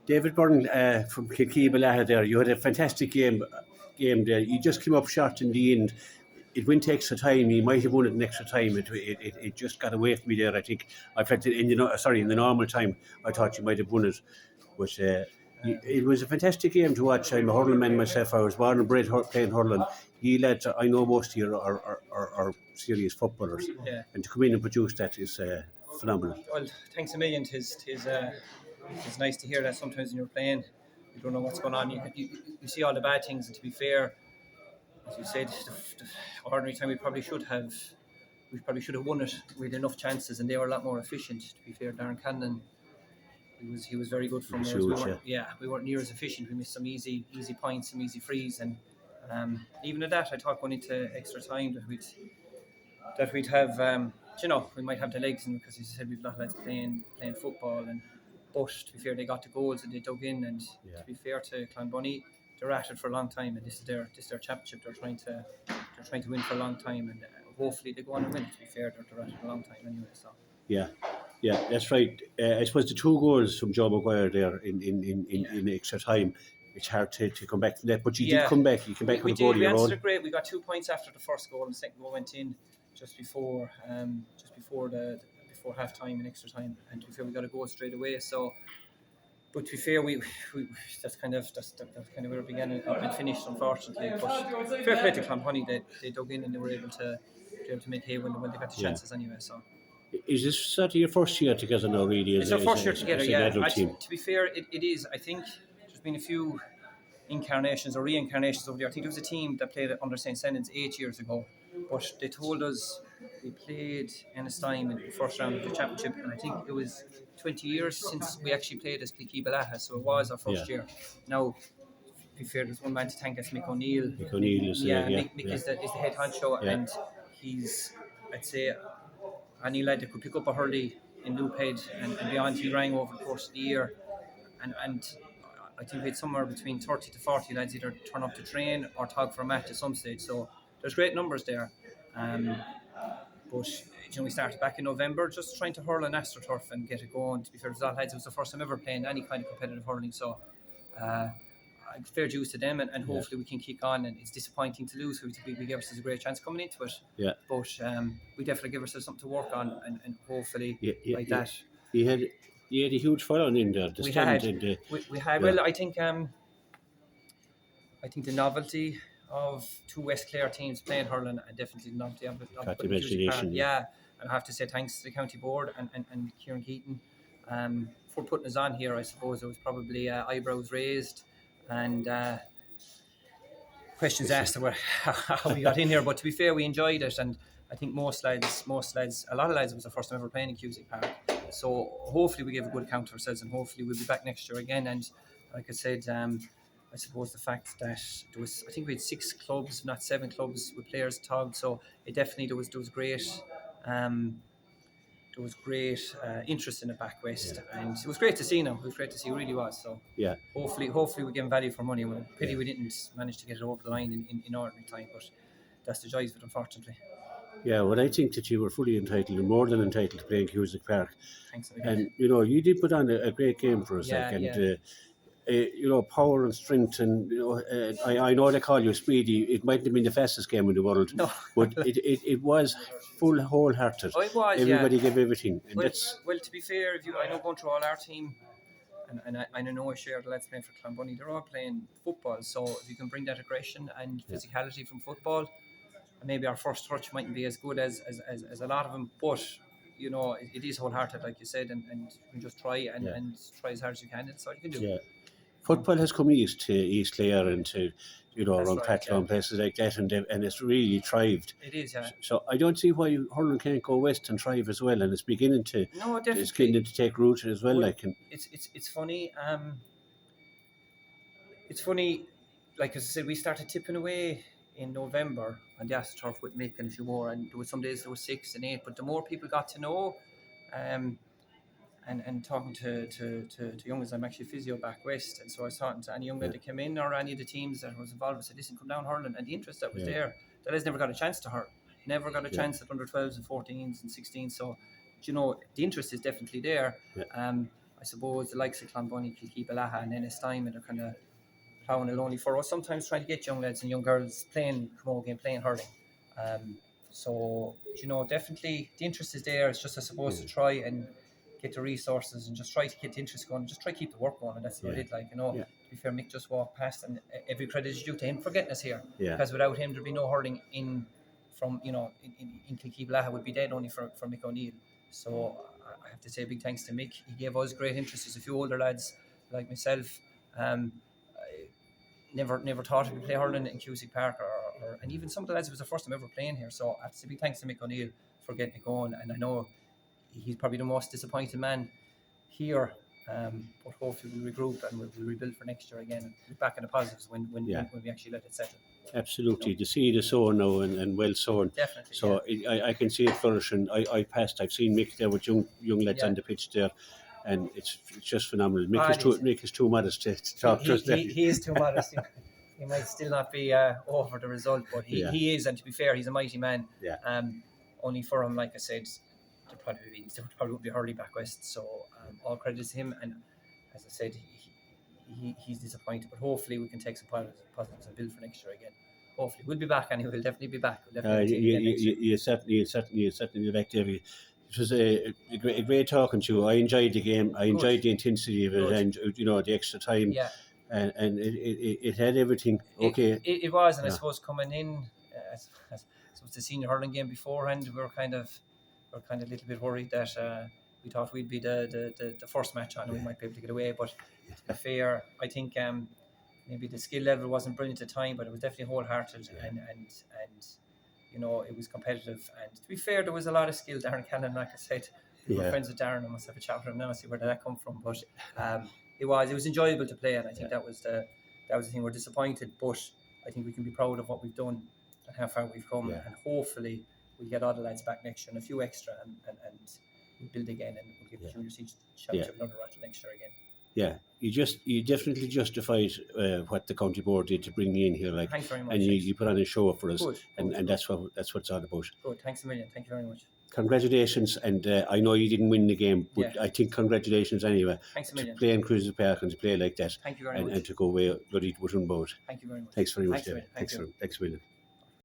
David Byrne from Kilkee Belaha there. You had a fantastic game there. You just came up short in the end. It went extra time. You might have won it in extra time. It just got away from me there. I think I felt it in the normal time. I thought you might have won it, but it was a fantastic game to watch. I'm a hurling man myself. I was born and bred playing hurling. You lads, I know most of you are serious footballers, and to come in and produce that is phenomenal. Well, thanks a million. It's nice to hear that. Sometimes when you're playing, you don't know what's going on. You see all the bad things, and to be fair, as you said, the ordinary time we probably should have won it. We had enough chances, and they were a lot more efficient. To be fair, Darren Cannon, he was very good from there. We weren't near as efficient. We missed some easy points, some easy frees, and even at that, I thought going into extra time that we'd have. We might have the legs, and because as you said, we've a lot of lads playing football, but to be fair, they got the goals and they dug in, and to be fair to Clonbunny, they're at it for a long time, and this is their championship. They're trying to win for a long time, and hopefully they go on and win. To be fair, they're at it for a long time anyway. So yeah, that's right. I suppose the 2 goals from Joe Maguire there in extra time. It's hard to come back from that, but you did come back. You came back with a goal of your own. We answered it great. We got 2 points after the first goal, and the second goal went in just before half time and extra time, and to be fair, we got a goal straight away. So, but to be fair, we that's kind of where it began and finished, unfortunately. But fair play to Clonbunny, they dug in and they were able to make hay when they got the chances anyway. So. Is this sort of your first year together now, really? It's our first year together, yeah. To be fair, it is. I think there's been a few incarnations or reincarnations over there. I think there was a team that played under St. Senan's 8 years ago, but they told us we played Ennistheim in the first round of the championship, and I think it was 20 years since we actually played as Kilkee Belaha, so it was our first year. Now, to be fair, there's one man to thank, that's Mick O'Neill. Mick is the head honcho, and he's, I'd say, any lad that could pick up a hurley in Loophead and beyond, he rang over the course of the year, and I think we had somewhere between 30 to 40 lads either turn up to train or tog for a match at some stage, so there's great numbers there. But we started back in November just trying to hurl on AstroTurf and get it going. To be fair to all lads, it was the first time ever playing any kind of competitive hurling, so fair dues to them, and hopefully we can kick on. And it's disappointing to lose. We gave ourselves a great chance coming into it, but we definitely give ourselves something to work on, and hopefully that. You had a huge following in there. We had. Well, I think the novelty of 2 West Clare teams playing hurling, and definitely the novelty of imagination. And I have to say thanks to the county board and Kieran Keaton for putting us on here. I suppose it was probably eyebrows raised and questions asked about how we got in here, but to be fair, we enjoyed it, and I think most lads, a lot of lads, it was the first time ever playing in Cusack Park. So hopefully we give a good account of ourselves, and hopefully we'll be back next year again. And like I said, I suppose the fact that I think we had 6 clubs, not 7 clubs with players tagged. So it definitely there was great. There was great interest in the back west, and it was great to see. It really was. So hopefully we get value for money. Pity we didn't manage to get it over the line in ordinary time, but that's the joys of it, unfortunately. Yeah, well, I think that you were fully entitled, and more than entitled, to play in Cusack Park. Thanks. And you did put on a great game for us, power and strength, and I know they call you speedy. It mightn't have been the fastest game in the world, but it was full wholehearted. Oh, it was. Everybody gave everything. And well, to be fair, I know going through all our team, and I know I share the lads playing for Clonbunny, they're all playing football. So if you can bring that aggression and physicality from football, maybe our first touch mightn't be as good as a lot of them, but it is wholehearted, like you said, and you can just try and try as hard as you can. That's all you can do. Yeah. Football has come east to East Clare and to around Patlow, places like that, and it's really thrived. It is, yeah. So I don't see why hurling can't go west and thrive as well, and it's beginning to take root as well. It's funny. It's funny. Like as I said, we started tipping away in November on the AstroTurf with Mick and a few more, and there was some days there were 6 and 8. But the more people got to know, and talking to youngers, I'm actually physio back west, and so I was talking to any young lad that came in or any of the teams that was involved. I said, listen, come down hurling, and the interest that was there, the lads never got a chance to hurl, never got a chance at under 12s and 14s and 16s. So the interest is definitely there. I suppose the likes of Clonbunny, Kilkee Belaha, and Ennis Diamond are kind of ploughing it only for us. Sometimes trying to get young lads and young girls playing camogie, playing hurling. So definitely the interest is there. It's just I suppose to try and get the resources and just try to get the interest going, just try to keep the work going, and that's what it like. To be fair, Mick just walked past, and every credit is due to him for getting us here. Because without him, there'd be no hurling in Kilkee Belaha would be dead only for Mick O'Neill. So I have to say big thanks to Mick. He gave us great interest. There's a few older lads like myself. Never thought we'd play hurling in Cusick Park, and even some of the lads, it was the first time ever playing here. So I have to say big thanks to Mick O'Neill for getting it going. And I know he's probably the most disappointed man here, but hopefully we'll regroup and we'll rebuild for next year again and look back in the positives when we actually let it settle. Absolutely, the seed is sown now and well sown. Definitely. So I can see it flourishing. I've seen Mick there with young lads on the pitch there, and it's just phenomenal. Mick is too modest to talk to us. He is too modest. He might still not be over the result, but he is, and to be fair, he's a mighty man. Only for him, like I said, there probably would be hurley back west. So all credit to him, and as I said, he's disappointed, but hopefully we can take some positives and build for next year again. Hopefully we'll be back, and we'll definitely be back. You certainly back, Davy. It was a great talking to you. I enjoyed the game. I enjoyed the intensity of it, and the extra time. And it had everything. Okay. It was, and I suppose coming in, as the senior hurling game beforehand, we were kind of a little bit worried that we thought we'd be the first match on, and we might be able to get away. But to be fair, I think maybe the skill level wasn't brilliant at the time, but it was definitely wholehearted, and it was competitive. And to be fair, there was a lot of skill. Darren Cannon, like I said, we were friends with Darren. I must have a chat with him now and see where did that come from. But it was enjoyable to play, and I think that was the thing. We're disappointed, but I think we can be proud of what we've done and how far we've come, and hopefully we'll get all the lads back next year and a few extra, and we'll build again, and we'll give the junior siege shout to another rattle next year again. Yeah, you definitely justified what the county board did to bring me in here, like, thanks very much, and you put on a show for us. Good. And that's what it's all about. Good, thanks a million. Thank you very much. Congratulations, and I know you didn't win the game, but I think congratulations anyway. Thanks a million. To play in Cruises Park and to play like that. Thank you very much. And to go away bloody with one boat. Thank you very much. Thanks very much, David. Thanks a million.